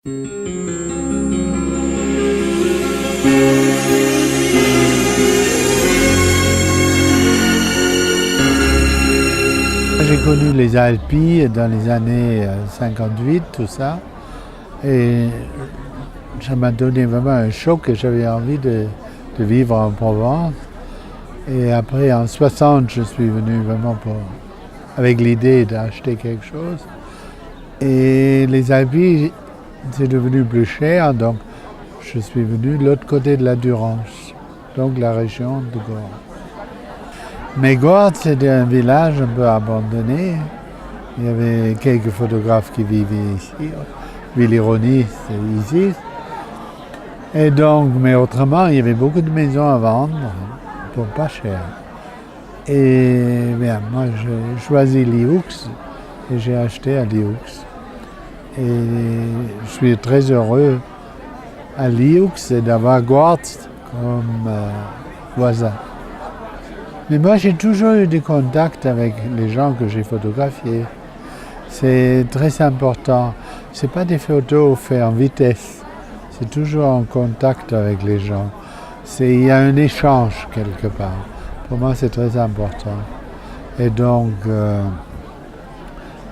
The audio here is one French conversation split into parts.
J'ai connu les Alpes dans les années 58, tout ça, et ça m'a donné vraiment un choc et j'avais envie de vivre en Provence. Et après, en 60, je suis venu vraiment avec l'idée d'acheter quelque chose. Et les Alpes, c'est devenu plus cher, donc je suis venu de l'autre côté de la Durance, donc la région de Gordes. Mais Gordes, c'était un village un peu abandonné. Il y avait quelques photographes qui vivaient ici. Villironi, c'est ici. Et donc, mais autrement, il y avait beaucoup de maisons à vendre pour pas cher. Et bien, moi, j'ai choisi Lioux et j'ai acheté à Lioux. Et je suis très heureux à Lioux et d'avoir Gordes comme voisin. Mais moi, j'ai toujours eu des contacts avec les gens que j'ai photographiés. C'est très important. Ce n'est pas des photos faites en vitesse. C'est toujours en contact avec les gens. Il y a un échange quelque part. Pour moi, c'est très important. Et donc,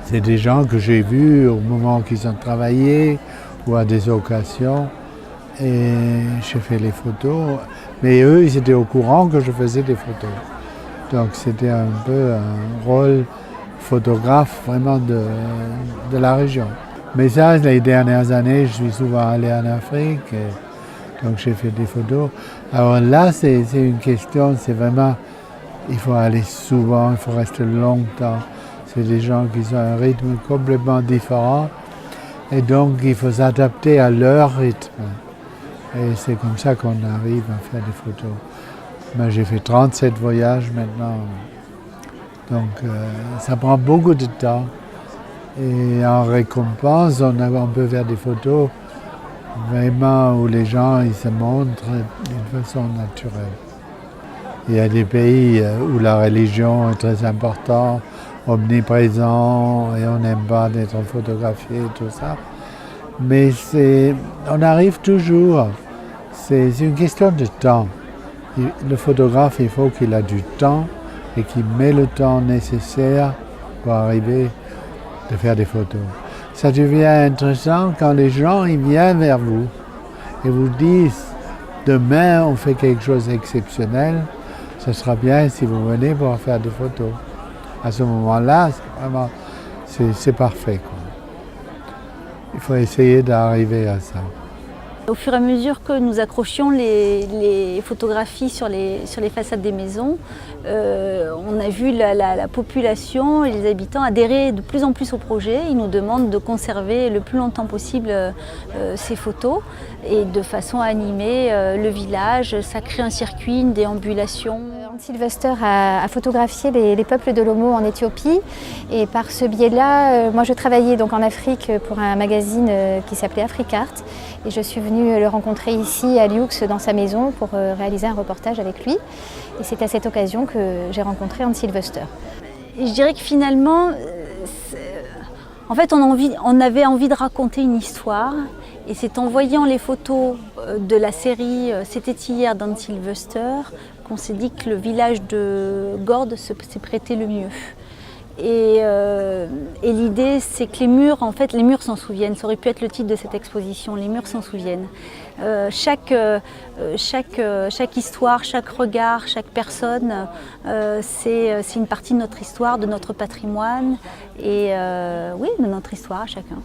c'est des gens que j'ai vus au moment qu'ils ont travaillé ou à des occasions. Et j'ai fait les photos. Mais eux, ils étaient au courant que je faisais des photos. Donc c'était un peu un rôle photographe vraiment de la région. Mais ça, les dernières années, je suis souvent allé en Afrique, donc j'ai fait des photos. Alors là, c'est une question, c'est vraiment, il faut aller souvent, il faut rester longtemps. C'est des gens qui ont un rythme complètement différent et donc il faut s'adapter à leur rythme. Et c'est comme ça qu'on arrive à faire des photos. Ben, j'ai fait 37 voyages maintenant, donc ça prend beaucoup de temps. Et en récompense, on peut faire des photos vraiment où les gens ils se montrent d'une façon naturelle. Il y a des pays où la religion est très importante, omniprésent, et on n'aime pas d'être photographié et tout ça. Mais on arrive toujours, c'est une question de temps. Le photographe, il faut qu'il ait du temps et qu'il met le temps nécessaire pour arriver à faire des photos. Ça devient intéressant quand les gens ils viennent vers vous et vous disent demain on fait quelque chose d'exceptionnel, ce sera bien si vous venez pour faire des photos. À ce moment-là, c'est parfait, quoi. Il faut essayer d'arriver à ça. Au fur et à mesure que nous accrochions les photographies sur les façades des maisons, on a vu la population et les habitants adhérer de plus en plus au projet. Ils nous demandent de conserver le plus longtemps possible ces photos et de façon à animer le village. Ça crée un circuit, une déambulation. Hans Silvester a photographié les peuples de l'Omo en Éthiopie et par ce biais-là, moi je travaillais donc en Afrique pour un magazine qui s'appelait Africart et je suis venue le rencontrer ici à Lioux dans sa maison pour réaliser un reportage avec lui et c'est à cette occasion que j'ai rencontré Hans Silvester. Et je dirais que finalement, en fait on avait envie de raconter une histoire et c'est en voyant les photos de la série C'était hier d'Hans Silvester qu'on s'est dit que le village de Gordes s'est prêté le mieux. Et l'idée, c'est que les murs s'en souviennent. Ça aurait pu être le titre de cette exposition, les murs s'en souviennent. Chaque histoire, chaque regard, chaque personne, c'est une partie de notre histoire, de notre patrimoine et oui, de notre histoire à chacun.